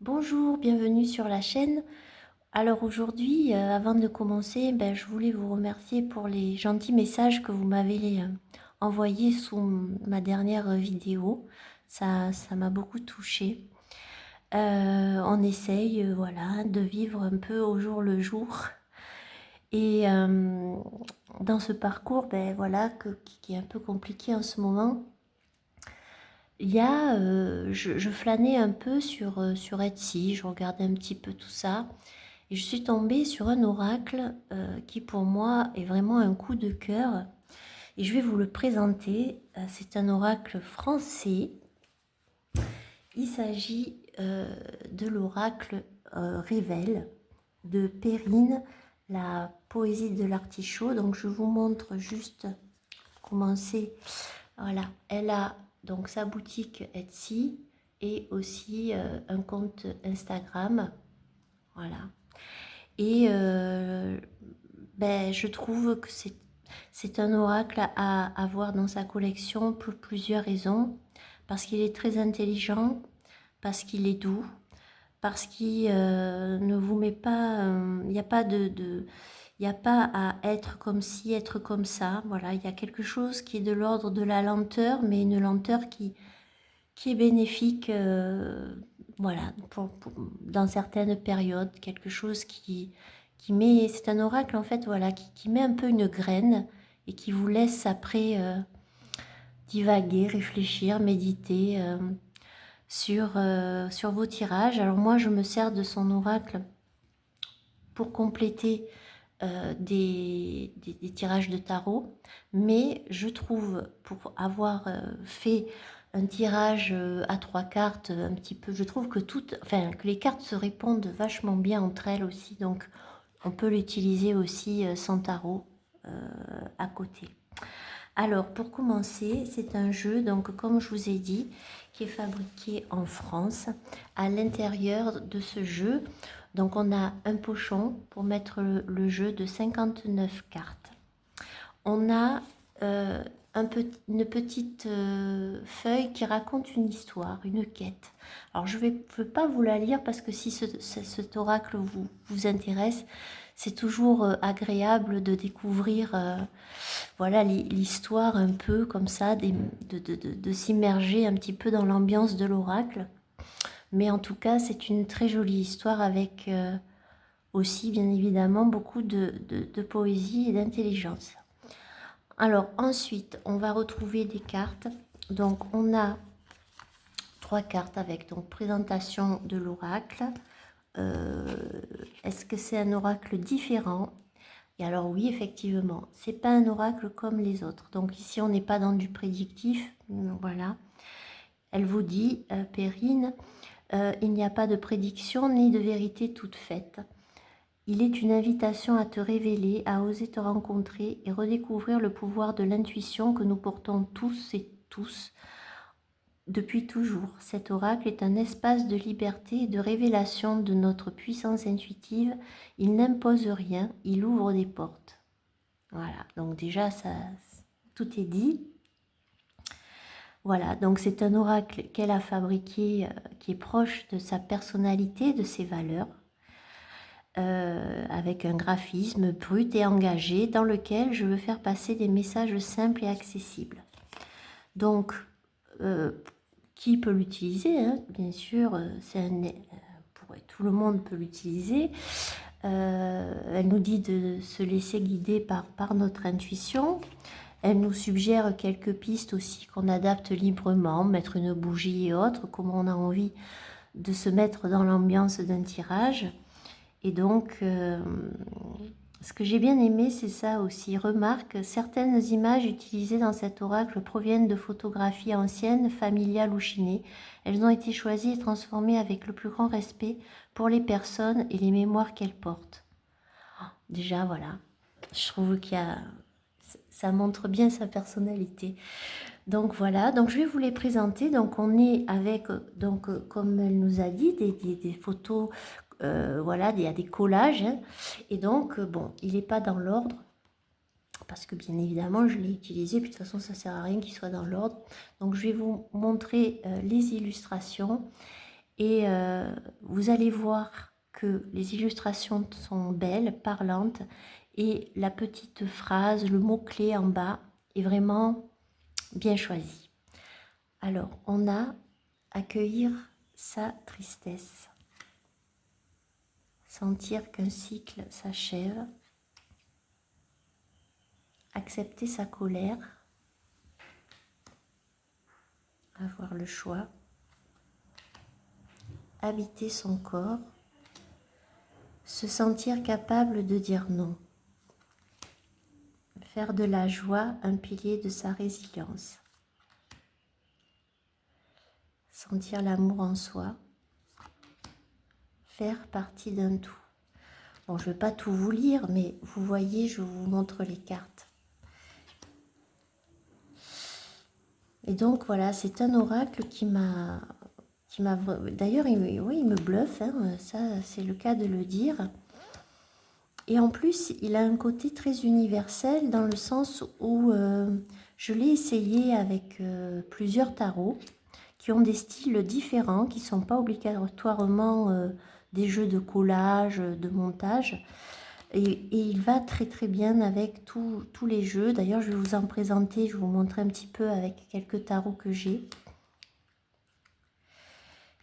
Bonjour, bienvenue sur la chaîne. Alors aujourd'hui, avant de commencer, je voulais vous remercier pour les gentils messages que vous m'avez envoyés sous ma dernière vidéo. Ça m'a beaucoup touchée. On essaye, voilà, de vivre un peu au jour le jour. Et dans ce parcours, voilà, qui est un peu compliqué en ce moment, il y a, je flânais un peu sur Etsy, je regardais un petit peu tout ça. Et je suis tombée sur un oracle qui pour moi est vraiment un coup de cœur. Et je vais vous le présenter. C'est un oracle français. Il s'agit de l'oracle Révèle de Perrine, la poésie de l'artichaut. Donc je vous montre juste comment c'est. Voilà, elle a donc sa boutique Etsy et aussi un compte Instagram. Voilà. Et je trouve que c'est un oracle à avoir dans sa collection pour plusieurs raisons. Parce qu'il est très intelligent, parce qu'il est doux, parce qu'il ne vous met pas... Il n'y a pas il n'y a pas à être comme ci, être comme ça. Voilà, il y a quelque chose qui est de l'ordre de la lenteur, mais une lenteur qui est bénéfique, voilà, dans certaines périodes, quelque chose qui met, c'est un oracle en fait, voilà, qui met un peu une graine et qui vous laisse après divaguer, réfléchir, méditer sur vos tirages. Alors moi, je me sers de son oracle pour compléter des tirages de tarot, mais je trouve, pour avoir fait un tirage à 3 cartes, un petit peu, je trouve que que les cartes se répondent vachement bien entre elles aussi, donc on peut l'utiliser aussi sans tarot à côté. Alors pour commencer, c'est un jeu, donc comme je vous ai dit, qui est fabriqué en France. À l'intérieur de ce jeu, donc on a un pochon pour mettre le jeu de 59 cartes. On a une petite feuille qui raconte une histoire, une quête. Alors je ne veux pas vous la lire parce que si cet oracle vous intéresse, c'est toujours agréable de découvrir voilà l'histoire un peu comme ça, de s'immerger un petit peu dans l'ambiance de l'oracle. Mais en tout cas, c'est une très jolie histoire avec aussi, bien évidemment, beaucoup de poésie et d'intelligence. Alors ensuite, on va retrouver des cartes. Donc on a 3 cartes avec donc présentation de l'oracle. Est-ce que c'est un oracle différent? Et alors oui, effectivement, c'est pas un oracle comme les autres. Donc ici, on n'est pas dans du prédictif. Voilà. Elle vous dit, Perrine, il n'y a pas de prédiction ni de vérité toute faite. Il est une invitation à te révéler, à oser te rencontrer et redécouvrir le pouvoir de l'intuition que nous portons tous et tous depuis toujours. Cet oracle est un espace de liberté et de révélation de notre puissance intuitive. Il n'impose rien, il ouvre des portes. Voilà, donc déjà, tout est dit. Voilà, donc c'est un oracle qu'elle a fabriqué qui est proche de sa personnalité, de ses valeurs. Avec un graphisme brut et engagé dans lequel je veux faire passer des messages simples et accessibles. Donc, qui peut l'utiliser, hein? Bien sûr, tout le monde peut l'utiliser. Elle nous dit de se laisser guider par notre intuition. Elle nous suggère quelques pistes aussi qu'on adapte librement, mettre une bougie et autres, comment on a envie de se mettre dans l'ambiance d'un tirage. Et donc, ce que j'ai bien aimé, c'est ça aussi. Remarque, certaines images utilisées dans cet oracle proviennent de photographies anciennes, familiales ou chinées. Elles ont été choisies et transformées avec le plus grand respect pour les personnes et les mémoires qu'elles portent. Déjà, voilà, je trouve ça montre bien sa personnalité. Donc voilà, donc je vais vous les présenter. Donc on est avec, comme elle nous a dit, des photos, voilà, il y a des collages. Hein. Et donc, bon, il n'est pas dans l'ordre, parce que bien évidemment, je l'ai utilisé, puis de toute façon, ça ne sert à rien qu'il soit dans l'ordre. Donc je vais vous montrer les illustrations. Et vous allez voir que les illustrations sont belles, parlantes, et la petite phrase, le mot-clé en bas est vraiment bien choisi. Alors, on a accueillir sa tristesse, sentir qu'un cycle s'achève, accepter sa colère, avoir le choix, habiter son corps, se sentir capable de dire non, faire de la joie un pilier de sa résilience, sentir l'amour en soi, faire partie d'un tout. Bon, je ne vais pas tout vous lire, mais vous voyez, je vous montre les cartes. Et donc voilà, c'est un oracle qui m'a... D'ailleurs, oui, il me bluffe, hein, ça c'est le cas de le dire. Et en plus, il a un côté très universel dans le sens où je l'ai essayé avec plusieurs tarots qui ont des styles différents, qui ne sont pas obligatoirement des jeux de collage, de montage. Et il va très très bien avec tous les jeux. D'ailleurs, je vais vous en présenter, je vais vous montrer un petit peu avec quelques tarots que j'ai.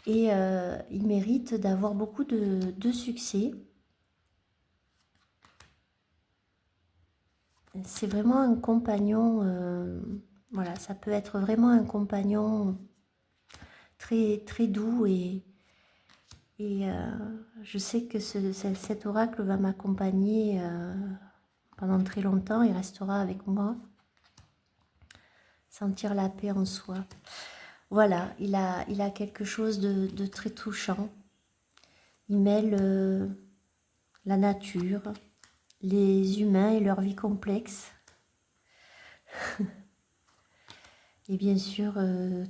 Et il mérite d'avoir beaucoup de succès. C'est vraiment un compagnon, voilà, ça peut être vraiment un compagnon très, très doux et je sais que cet oracle va m'accompagner pendant très longtemps, il restera avec moi. Sentir la paix en soi. Voilà, il a quelque chose de très touchant. Il mêle la nature, les humains et leur vie complexe. Et bien sûr,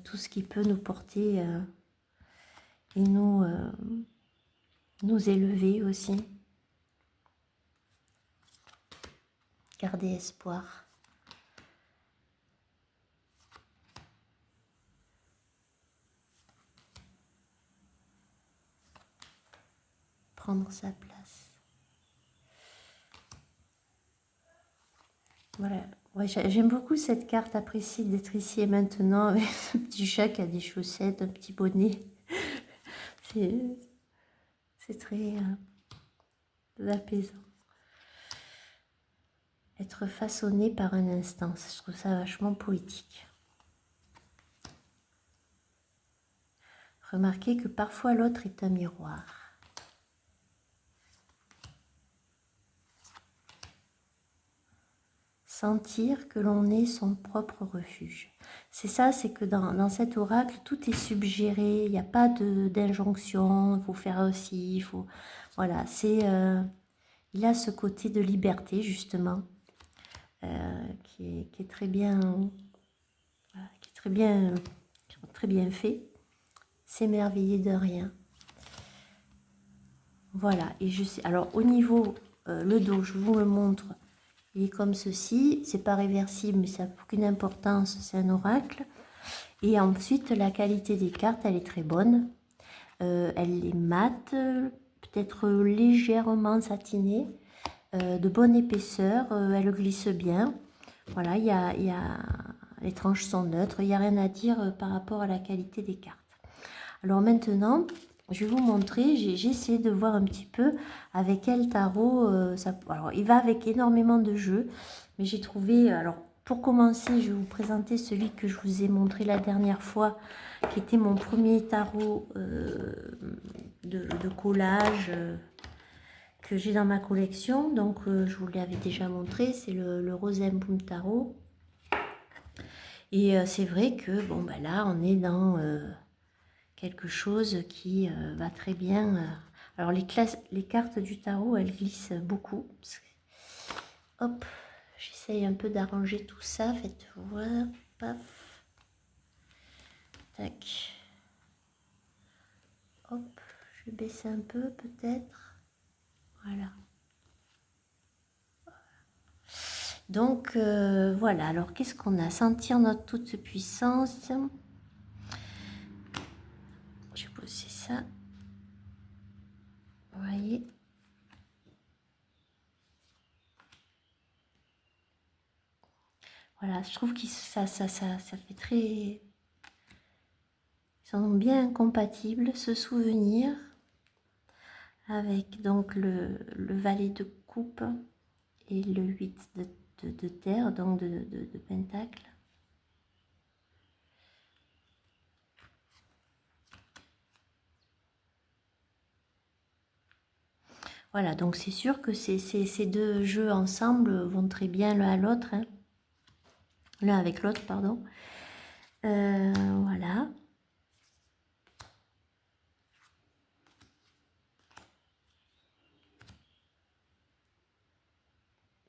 tout ce qui peut nous porter et nous élever aussi. Garder espoir. Prendre sa place. Voilà. Ouais, j'aime beaucoup cette carte, apprécie d'être ici et maintenant avec ce petit chat qui a des chaussettes, un petit bonnet. C'est très apaisant. Être façonné par un instant, je trouve ça vachement poétique. Remarquez que parfois l'autre est un miroir. Sentir que l'on est son propre refuge. C'est ça, c'est que dans cet oracle, tout est suggéré, il n'y a pas d'injonction, il faut faire aussi, il faut... Voilà, il a ce côté de liberté, justement, qui est très bien, qui est très bien fait. S'émerveiller de rien. Voilà, et je sais, alors au niveau, le dos, je vous le montre, il est comme ceci, c'est pas réversible, mais ça n'a aucune importance, c'est un oracle. Et ensuite, la qualité des cartes, elle est très bonne. Elle est mate, peut-être légèrement satinée, de bonne épaisseur, elle glisse bien. Voilà, les tranches sont neutres, il n'y a rien à dire par rapport à la qualité des cartes. Alors maintenant, je vais vous montrer, j'ai essayé de voir un petit peu avec quel tarot, alors il va avec énormément de jeux, mais j'ai trouvé, alors pour commencer, je vais vous présenter celui que je vous ai montré la dernière fois, qui était mon premier tarot de collage que j'ai dans ma collection, donc je vous l'avais déjà montré, c'est le Rosenboom Tarot. Et c'est vrai que, bon, ben là, on est dans... quelque chose qui va très bien. Alors les cartes du tarot, elles glissent beaucoup. Hop, j'essaye un peu d'arranger tout ça. Faites voir, paf, tac. Hop, je vais baisser un peu peut-être. Voilà. Donc voilà, alors qu'est-ce qu'on a? Sentir notre toute puissance. Je vais poser ça. Voilà, je trouve que ça fait très... Ils sont bien compatibles, ce souvenir, avec donc le valet de coupe et le 8 de terre, donc de pentacle. Voilà, donc c'est sûr que ces deux jeux ensemble vont très bien l'un à l'autre, hein. L'un avec l'autre, pardon. Voilà.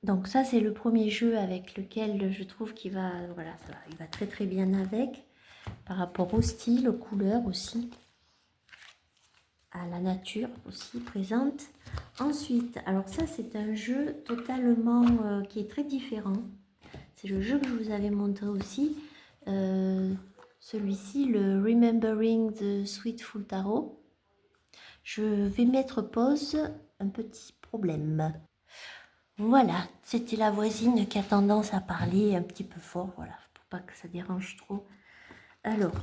Donc ça, c'est le premier jeu avec lequel je trouve qu'il va, voilà, il va très très bien avec, par rapport au style, aux couleurs aussi, à la nature aussi présente. Ensuite, alors ça, c'est un jeu totalement qui est très différent. C'est le jeu que je vous avais montré aussi. Celui-ci, le Remembering the Sweetful Tarot. Je vais mettre pause, un petit problème. Voilà, c'était la voisine qui a tendance à parler un petit peu fort, voilà, pour pas que ça dérange trop. Alors,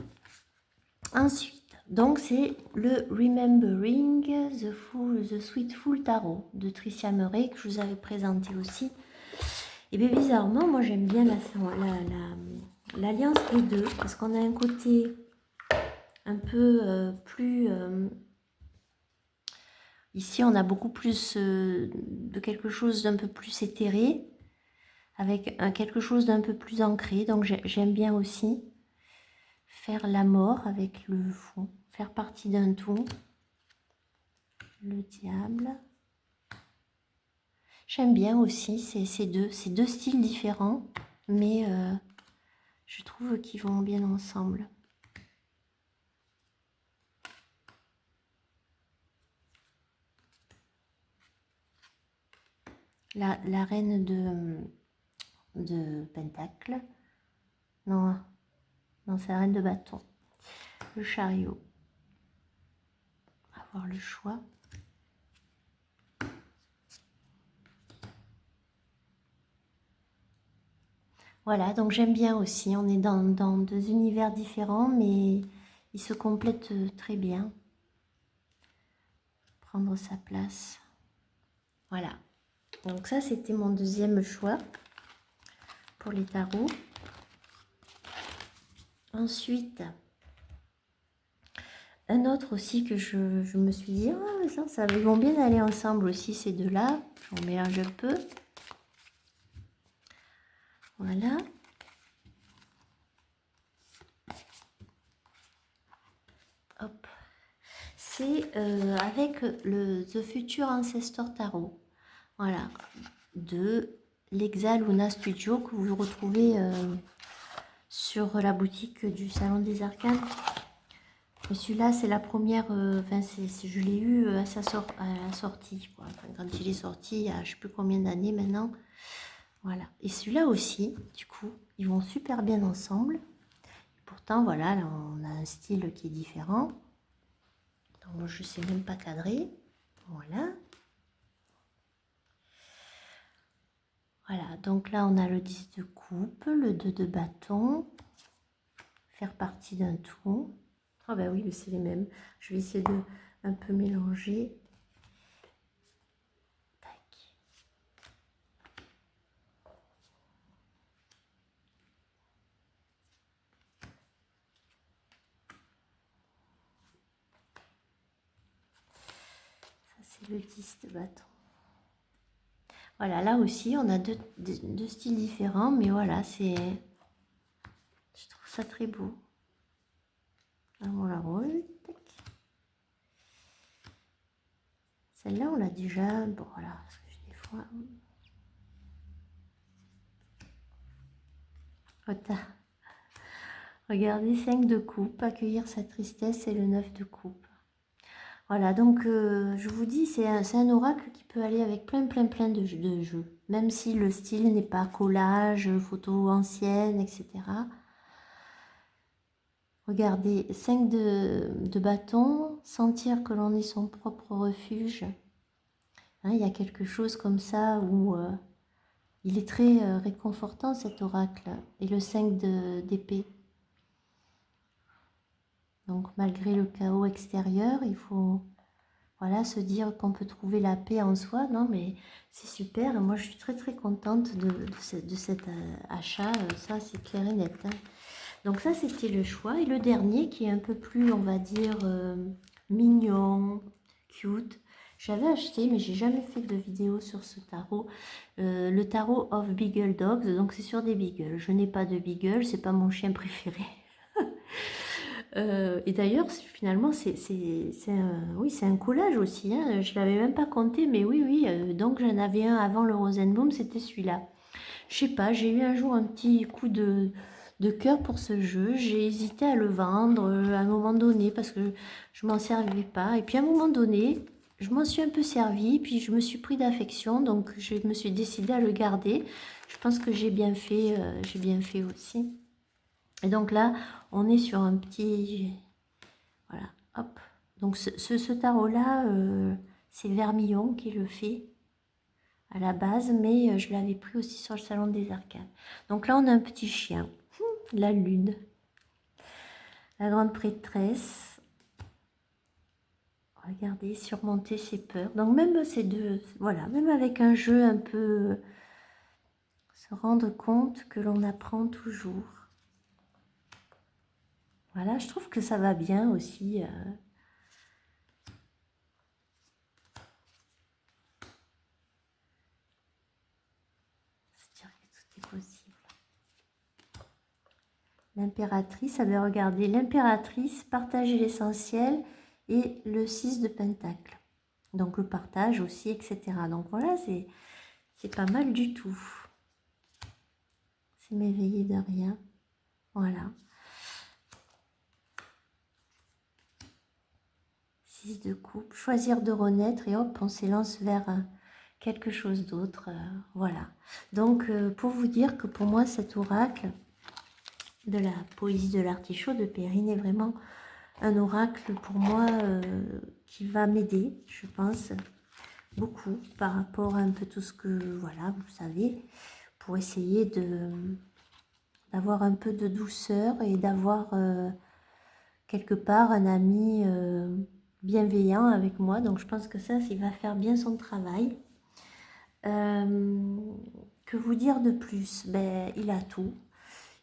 ensuite, donc c'est le Remembering the Sweetful Tarot de Tricia Murray que je vous avais présenté aussi. Et bien bizarrement, moi j'aime bien l'alliance des deux, parce qu'on a un côté un peu plus... ici on a beaucoup plus de quelque chose d'un peu plus éthéré, avec quelque chose d'un peu plus ancré, donc j'aime bien aussi faire la mort avec le fond, faire partie d'un tout, le diable. J'aime bien aussi ces deux styles différents, mais je trouve qu'ils vont bien ensemble. La reine de pentacle, non, non c'est la reine de bâton, le chariot, on va avoir le choix. Voilà, donc j'aime bien aussi, on est dans deux univers différents, mais ils se complètent très bien. Prendre sa place. Voilà, donc ça c'était mon deuxième choix pour les tarots. Ensuite, un autre aussi que je me suis dit, oh, ça ils vont bien aller ensemble aussi ces deux-là. J'en mélange un peu. Voilà. Hop. C'est avec le The Future Ancestor Tarot. Voilà. De l'Exa Luna Studio que vous retrouvez sur la boutique du Salon des Arcanes. Celui-là, c'est la première, je l'ai eu à la sortie, quoi. Enfin, quand il est sorti, il y a je ne sais plus combien d'années maintenant. Voilà. Et celui-là aussi, du coup, ils vont super bien ensemble. Et pourtant, voilà, là, on a un style qui est différent. Donc, je ne sais même pas cadrer. Voilà. Voilà, donc là, on a le 10 de coupe, le 2 de bâton. Faire partie d'un tout. Ah ben oui, mais c'est les mêmes. Je vais essayer de un peu mélanger. Tac. Ça, c'est le 10 de bâton. Voilà, là aussi, on a deux styles différents, mais voilà, c'est... Je trouve ça très beau. Alors, on la roule. Celle-là, on l'a déjà... Bon, voilà, parce que des fois... Regardez, 5 de coupe, accueillir sa tristesse et le 9 de coupe. Voilà, donc je vous dis, c'est un oracle qui peut aller avec plein de jeux. Même si le style n'est pas collage, photo ancienne, etc. Regardez, 5 de bâton, sentir que l'on est son propre refuge. Hein, il y a quelque chose comme ça où Il est très réconfortant cet oracle. Et le 5 d'épée. Donc malgré le chaos extérieur, il faut voilà, se dire qu'on peut trouver la paix en soi. Non mais c'est super. Moi je suis très très contente de cet achat. Ça c'est clair et net. Hein. Donc ça c'était le choix. Et le dernier qui est un peu plus, on va dire, mignon, cute. J'avais acheté, mais j'ai jamais fait de vidéo sur ce tarot. Le tarot of Beagle Dogs, donc c'est sur des beagles. Je n'ai pas de beagle, c'est pas mon chien préféré. Et d'ailleurs, finalement, oui, c'est un collage aussi. Hein. Je l'avais même pas compté, mais oui, oui. Donc j'en avais un avant le Rosenbaum, c'était celui-là. Je sais pas, j'ai eu un jour un petit coup de cœur pour ce jeu. J'ai hésité à le vendre à un moment donné parce que je m'en servais pas. Et puis à un moment donné, je m'en suis un peu servi, puis je me suis pris d'affection, donc je me suis décidée à le garder. Je pense que j'ai bien fait aussi. Et donc là, on est sur un petit... Voilà, hop. Donc ce tarot-là, c'est Vermillon qui le fait à la base, mais je l'avais pris aussi sur le salon des arcades. Donc là, on a un petit chien, la lune, la grande prêtresse. Regardez, surmonter ses peurs. Donc même ces deux, voilà, même avec un jeu un peu, se rendre compte que l'on apprend toujours. Voilà, je trouve que ça va bien aussi. Se dire que tout est possible. L'impératrice, avait regardé l'impératrice, partager l'essentiel et le 6 de pentacle. Donc le partage aussi, etc. Donc voilà, c'est pas mal du tout. C'est m'éveiller de rien. Voilà. 6 de coupe. Choisir de renaître et hop, on s'élance vers quelque chose d'autre. Voilà. Donc pour vous dire que pour moi, cet oracle de la poésie de l'artichaut de Perrine est vraiment un oracle pour moi qui va m'aider, je pense, beaucoup par rapport à un peu tout ce que, voilà, vous savez, pour essayer d'avoir un peu de douceur et d'avoir quelque part un ami bienveillant avec moi. Donc je pense que ça va faire bien son travail. Que vous dire de plus? Ben, il a tout.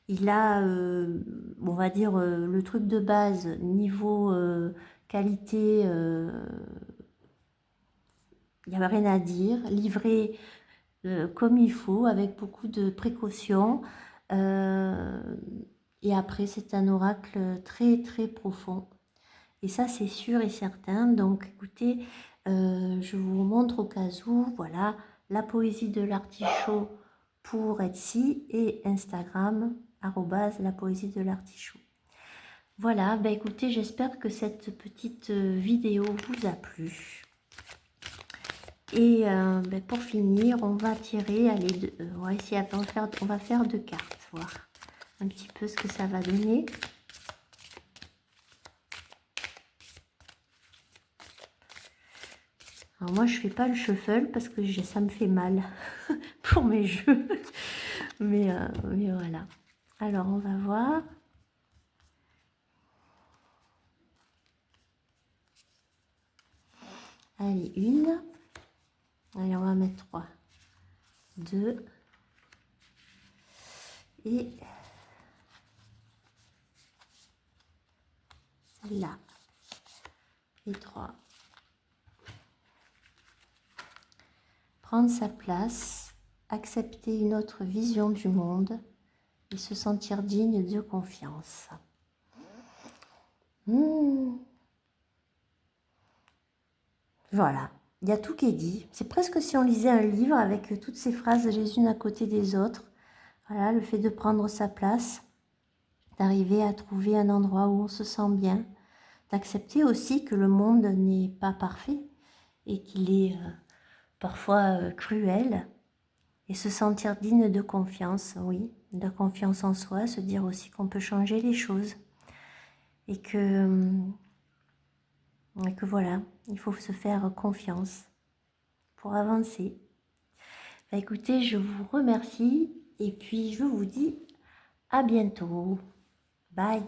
Il a, on va dire, le truc de base, niveau qualité, il n'y avait rien à dire. Livré comme il faut, avec beaucoup de précautions. Et après, c'est un oracle très, très profond. Et ça, c'est sûr et certain. Donc, écoutez, je vous montre au cas où, voilà, la poésie de l'artichaut pour Etsy et Instagram, @la poésie de l'artichaut. Voilà, bah écoutez, j'espère que cette petite vidéo vous a plu. Et pour finir, on va tirer, allez, on va essayer on va faire 2 cartes, voir un petit peu ce que ça va donner. Alors moi, je fais pas le shuffle parce que ça me fait mal pour mes jeux. Mais voilà. Alors, on va voir. Allez, 1. Allez, on va mettre 3. 2. Et celle-là. Et 3. Prendre sa place, accepter une autre vision du monde et se sentir digne de confiance. Voilà, il y a tout qui est dit. C'est presque si on lisait un livre avec toutes ces phrases les unes à côté des autres. Voilà, le fait de prendre sa place, d'arriver à trouver un endroit où on se sent bien, d'accepter aussi que le monde n'est pas parfait et qu'il est parfois cruel, et se sentir digne de confiance, oui, de confiance en soi, se dire aussi qu'on peut changer les choses et que voilà, il faut se faire confiance pour avancer. Bah, écoutez, je vous remercie et puis je vous dis à bientôt. Bye.